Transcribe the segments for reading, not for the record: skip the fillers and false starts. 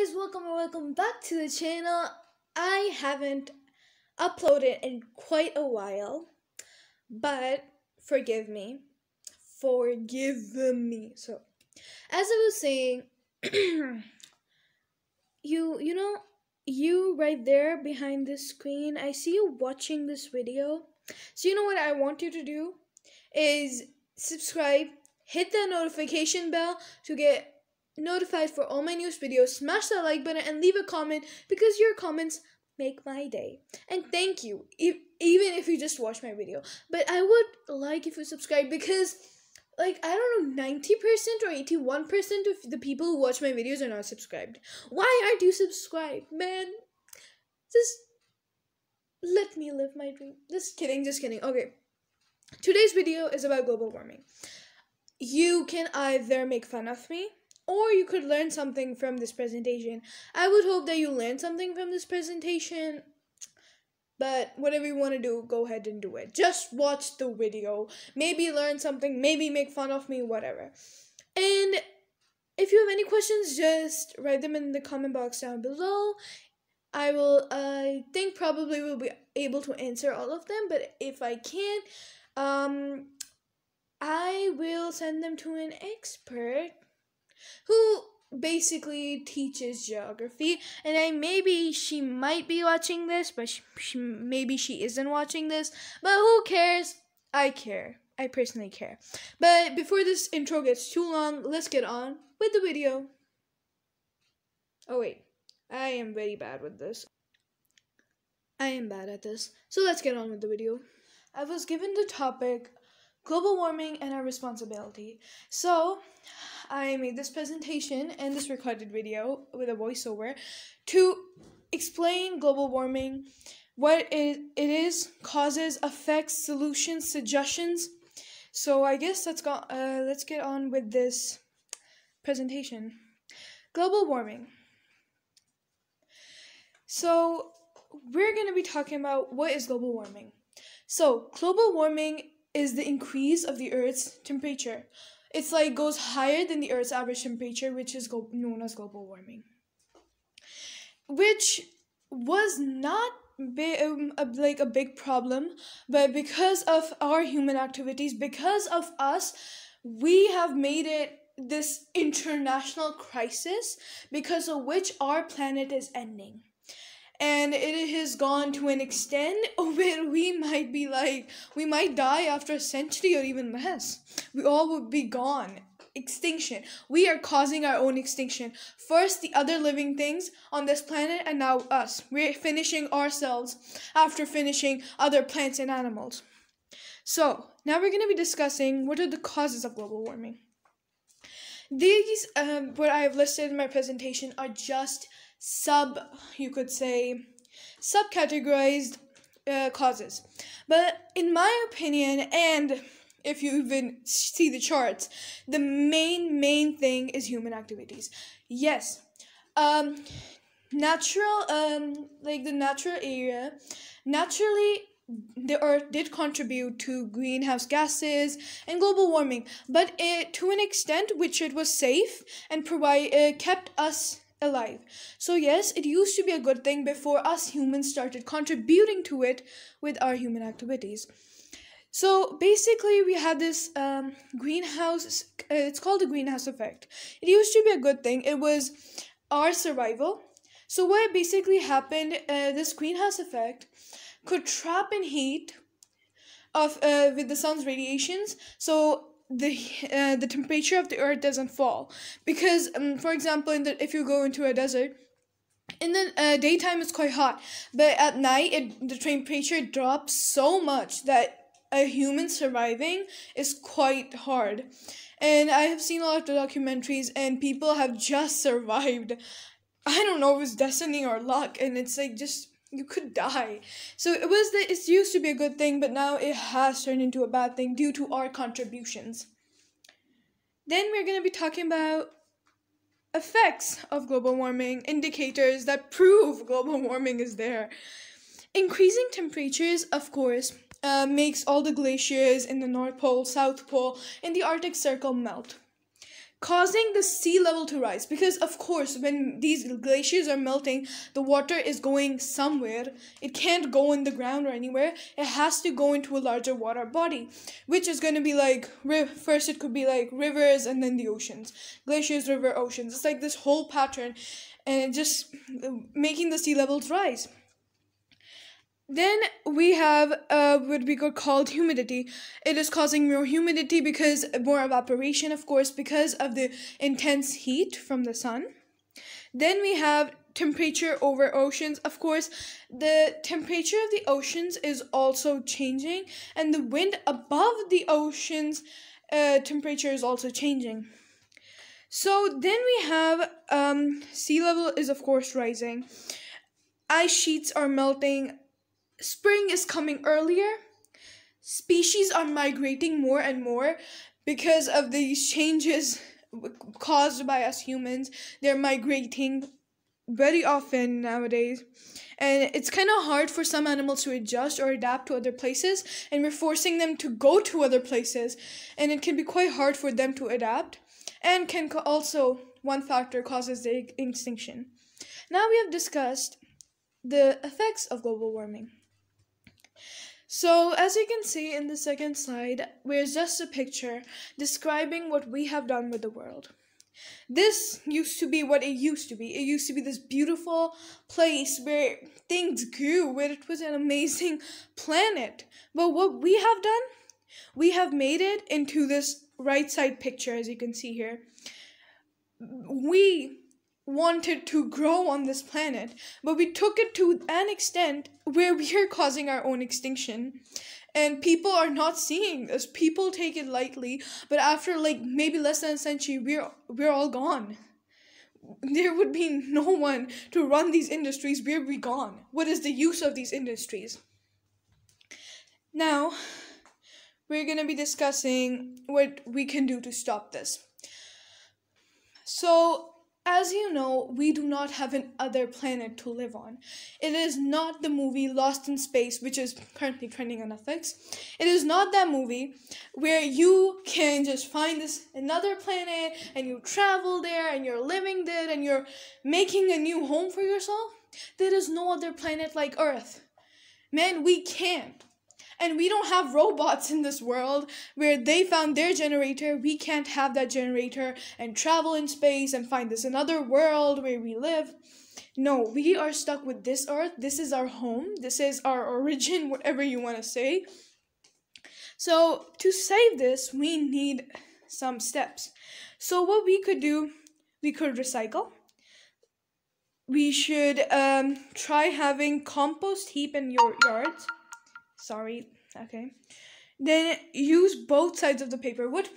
guys, welcome or welcome back to the channel. I haven't uploaded in quite a while, but forgive me. So, as I was saying, you right there behind this screen, I see you watching this video. So you know what I want you to do is subscribe, hit the notification bell to get notified for all my newest videos, smash that like button, and leave a comment because your comments make my day. And thank you, even if you just watch my video. But I would like if you subscribe because, like, I don't know, 90% or 81% of the people who watch my videos are not subscribed. Why aren't you subscribed, man? Just let me live my dream. Just kidding. Okay. Today's video is about global warming. You can either make fun of me, or you could learn something from this presentation. I would hope that you learn something from this presentation, but whatever you want to do, go ahead and do it. Just watch the video. Maybe learn something, maybe make fun of me, whatever. And if you have any questions, just write them in the comment box down below. I think probably will be able to answer all of them, but if I can't, I will send them to an expert who basically teaches geography, and maybe she might be watching this, but maybe she isn't watching this, but who cares? I care. I personally care. But before this intro gets too long, let's get on with the video. Oh wait, I am very bad with this. I am bad at this. So let's get on with the video. I was given the topic global warming and our responsibility. So I made this presentation and this recorded video with a voiceover to explain global warming, what it is, causes, effects, solutions, suggestions. So I guess let's get on with this presentation. Global warming. So we're going to be talking about what is global warming. So global warming is the increase of the Earth's temperature. It's like goes higher than the Earth's average temperature, which is known as global warming. Which was not a big problem, but because of our human activities, because of us, we have made it this international crisis because of which our planet is ending. And it has gone to an extent where we might die after a century or even less. We all would be gone. Extinction. We are causing our own extinction. First, the other living things on this planet, and now us. We're finishing ourselves after finishing other plants and animals. So, now we're going to be discussing what are the causes of global warming. These, what I have listed in my presentation, are just subcategorized causes. But in my opinion, and if you even see the charts, the main thing is human activities. Yes, the natural area, naturally, the Earth did contribute to greenhouse gases and global warming, but to an extent which it was safe and kept us alive. So yes, it used to be a good thing before us humans started contributing to it with our human activities. So basically we had this greenhouse, it's called the greenhouse effect. It used to be a good thing. It was our survival. So what basically happened, this greenhouse effect could trap in heat with the sun's radiations, so the temperature of the Earth doesn't fall. Because for example, if you go into a desert, in the daytime it's quite hot, but at night the temperature drops so much that a human surviving is quite hard. And I have seen a lot of documentaries, and people have just survived. I don't know if it's destiny or luck, and it's like just you could die. So it used to be a good thing, but now it has turned into a bad thing due to our contributions. Then we're going to be talking about effects of global warming, indicators that prove global warming is there. Increasing temperatures, of course, makes all the glaciers in the North Pole, South Pole, and the Arctic Circle melt. causing the sea level to rise, because of course when these glaciers are melting, the water is going somewhere. It can't go in the ground or anywhere. It has to go into a larger water body, which is going to be like first it could be like rivers and then the oceans. Glaciers, river, oceans. It's like this whole pattern, and it just making the sea levels rise. Then we have what we could call humidity. It is causing more humidity because more evaporation, of course, because of the intense heat from the sun. Then we have temperature over oceans. Of course, the temperature of the oceans is also changing, and the wind above the oceans temperature is also changing. So then we have sea level is of course rising. Ice sheets are melting. Spring is coming earlier. Species are migrating more and more because of these changes caused by us humans. They're migrating very often nowadays. And it's kind of hard for some animals to adjust or adapt to other places, and we're forcing them to go to other places. And it can be quite hard for them to adapt, and can also, one factor causes their extinction. Now we have discussed the effects of global warming. So, as you can see in the second slide, there's just a picture describing what we have done with the world. This used to be what it used to be. It used to be this beautiful place where things grew, where it was an amazing planet. But what we have done, we have made it into this right side picture, as you can see here. We wanted to grow on this planet, but we took it to an extent where we are causing our own extinction. And people are not seeing this. People take it lightly, but after like maybe less than a century, we're all gone. There would be no one to run these industries. We're be gone. What is the use of these industries? Now, we're going to be discussing what we can do to stop this. So, as you know, we do not have an other planet to live on. It is not the movie Lost in Space, which is currently trending on Netflix. It is not that movie where you can just find this another planet and you travel there and you're living there and you're making a new home for yourself. There is no other planet like Earth. Man, we can't. And we don't have robots in this world where they found their generator. We can't have that generator and travel in space and find this another world where we live. No, we are stuck with this Earth. This is our home. This is our origin, whatever you want to say. So to save this, we need some steps. So what we could do, we could recycle. We should try having compost heap in your yards. Sorry, okay. Then use both sides of the paper. What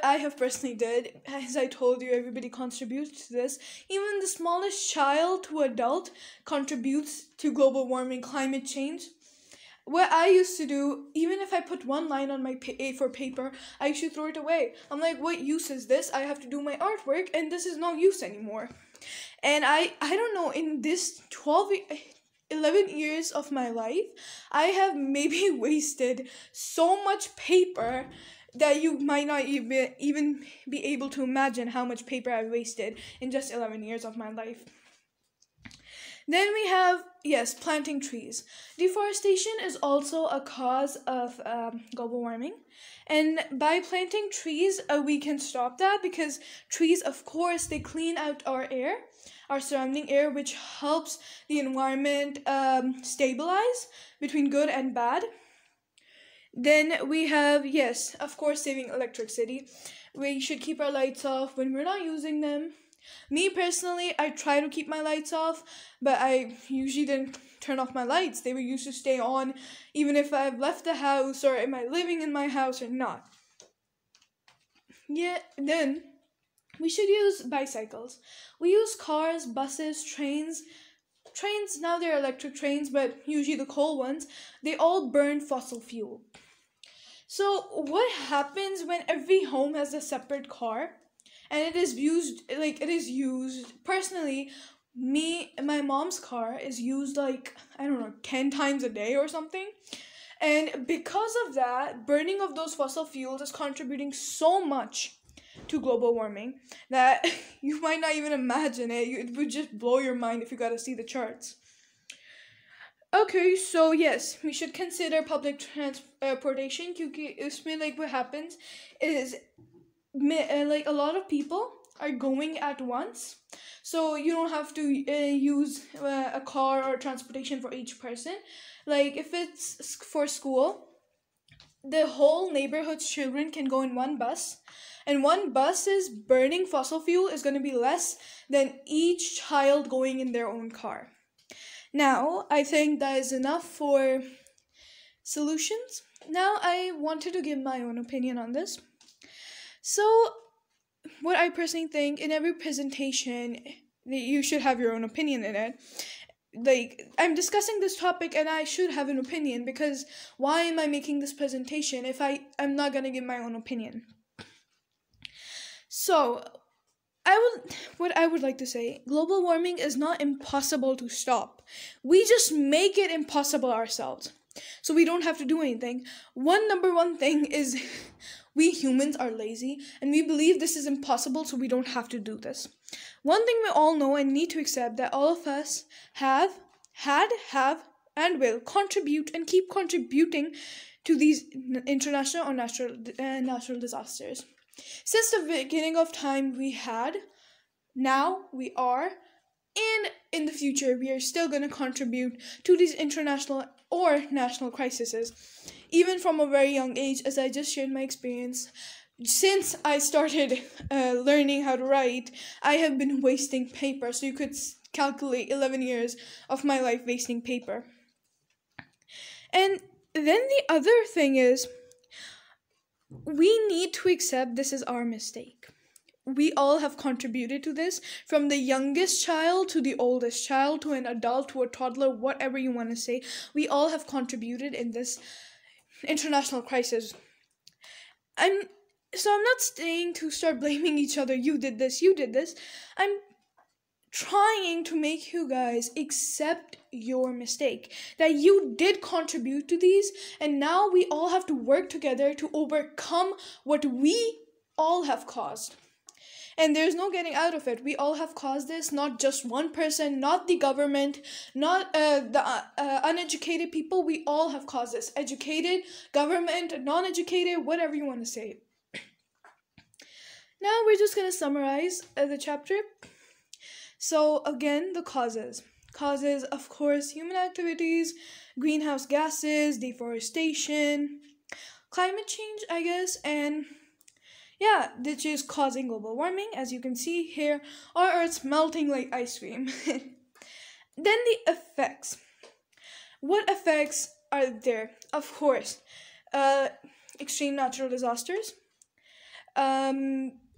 I have personally did, as I told you, everybody contributes to this. Even the smallest child to adult contributes to global warming, climate change. What I used to do, even if I put one line on my A4 paper, I used to throw it away. I'm like, what use is this? I have to do my artwork, and this is no use anymore. And I don't know, in this 11 years of my life, I have maybe wasted so much paper that you might not even be able to imagine how much paper I've wasted in just 11 years of my life. Then we have, yes, planting trees. Deforestation is also a cause of global warming. And by planting trees, we can stop that, because trees, of course, they clean out our air, our surrounding air, which helps the environment stabilize between good and bad. Then we have, yes, of course, saving electricity. We should keep our lights off when we're not using them. Me personally, I try to keep my lights off, but I usually didn't turn off my lights. They were used to stay on even if I've left the house or am I living in my house or not. Yeah, then we should use bicycles. We use cars, buses, trains. Trains, now they're electric trains, but usually the coal ones, they all burn fossil fuel. So what happens when every home has a separate car? And it is used, personally, my mom's car is used 10 times a day or something. And because of that, burning of those fossil fuels is contributing so much to global warming that you might not even imagine it. It would just blow your mind if you got to see the charts. Okay, so yes, we should consider public transportation क्योंकि उसमें like what happens is like a lot of people are going at once, so you don't have to use a car or transportation for each person. Like if it's for school, the whole neighborhood's children can go in one bus, and one bus is burning fossil fuel is going to be less than each child going in their own car. Now, I think that is enough for solutions. Now, I wanted to give my own opinion on this. So, what I personally think, in every presentation, you should have your own opinion in it. Like, I'm discussing this topic and I should have an opinion, because why am I making this presentation if I'm not gonna give my own opinion? So, what I would like to say, global warming is not impossible to stop. We just make it impossible ourselves, so we don't have to do anything. Number one thing is we humans are lazy and we believe this is impossible, so we don't have to do this. One thing we all know and need to accept, that all of us have, and will contribute and keep contributing to these international or natural disasters. Since the beginning of time, we had, now we are, and in the future we are still going to contribute to these international or national crises, even from a very young age. As I just shared my experience, since I started learning how to write, I have been wasting paper, so you could calculate 11 years of my life wasting paper. And then the other thing is, we need to accept this is our mistake. We all have contributed to this, from the youngest child to the oldest child to an adult to a toddler, whatever you want to say. We all have contributed in this international crisis. I'm not saying to start blaming each other. You did this. I'm trying to make you guys accept your mistake, that you did contribute to these, and now we all have to work together to overcome what we all have caused. And there's no getting out of it. We all have caused this, not just one person, not the government, not the uneducated people. We all have caused this. Educated, government, non-educated, whatever you want to say. Now we're just going to summarize the chapter. So again, the causes. Causes, of course, human activities, greenhouse gases, deforestation, climate change, I guess, and yeah, which is causing global warming. As you can see here, our Earth's melting like ice cream. Then the effects. What effects are there? Of course, extreme natural disasters,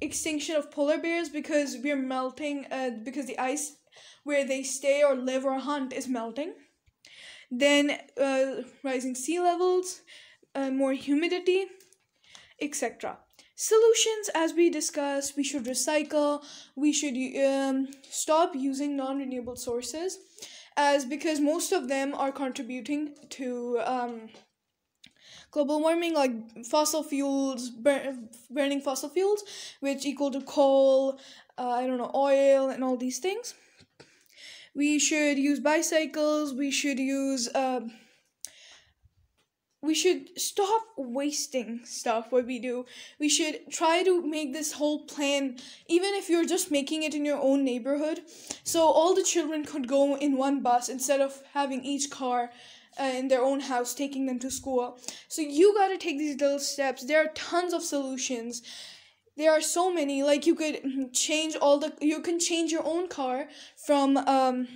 extinction of polar bears because we're melting, because the ice where they stay or live or hunt is melting. Then rising sea levels, more humidity, etc. Solutions, as we discussed, we should recycle, we should stop using non-renewable sources, because most of them are contributing to global warming, like fossil fuels, burning fossil fuels, which equal to coal, oil, and all these things. We should use bicycles, we should stop wasting stuff, what we do. We should try to make this whole plan, even if you're just making it in your own neighborhood, so all the children could go in one bus instead of having each car in their own house taking them to school. So you gotta take these little steps. There are tons of solutions. There are so many. Like, you can change your own car from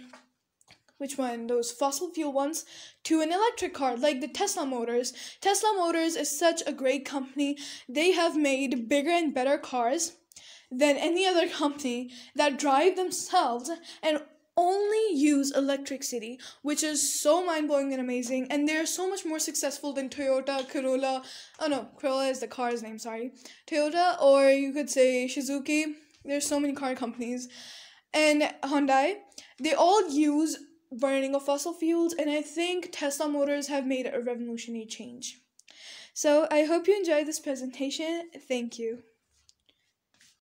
which one? Those fossil fuel ones to an electric car, like the Tesla Motors. Tesla Motors is such a great company. They have made bigger and better cars than any other company that drive themselves and only use electricity, which is so mind-blowing and amazing. And they're so much more successful than Toyota, Corolla. Oh no, Corolla is the car's name, sorry. Toyota, or you could say Suzuki. There's so many car companies. And Hyundai. They all use burning of fossil fuels, and I think Tesla Motors have made a revolutionary change. So I hope you enjoyed this presentation. Thank you.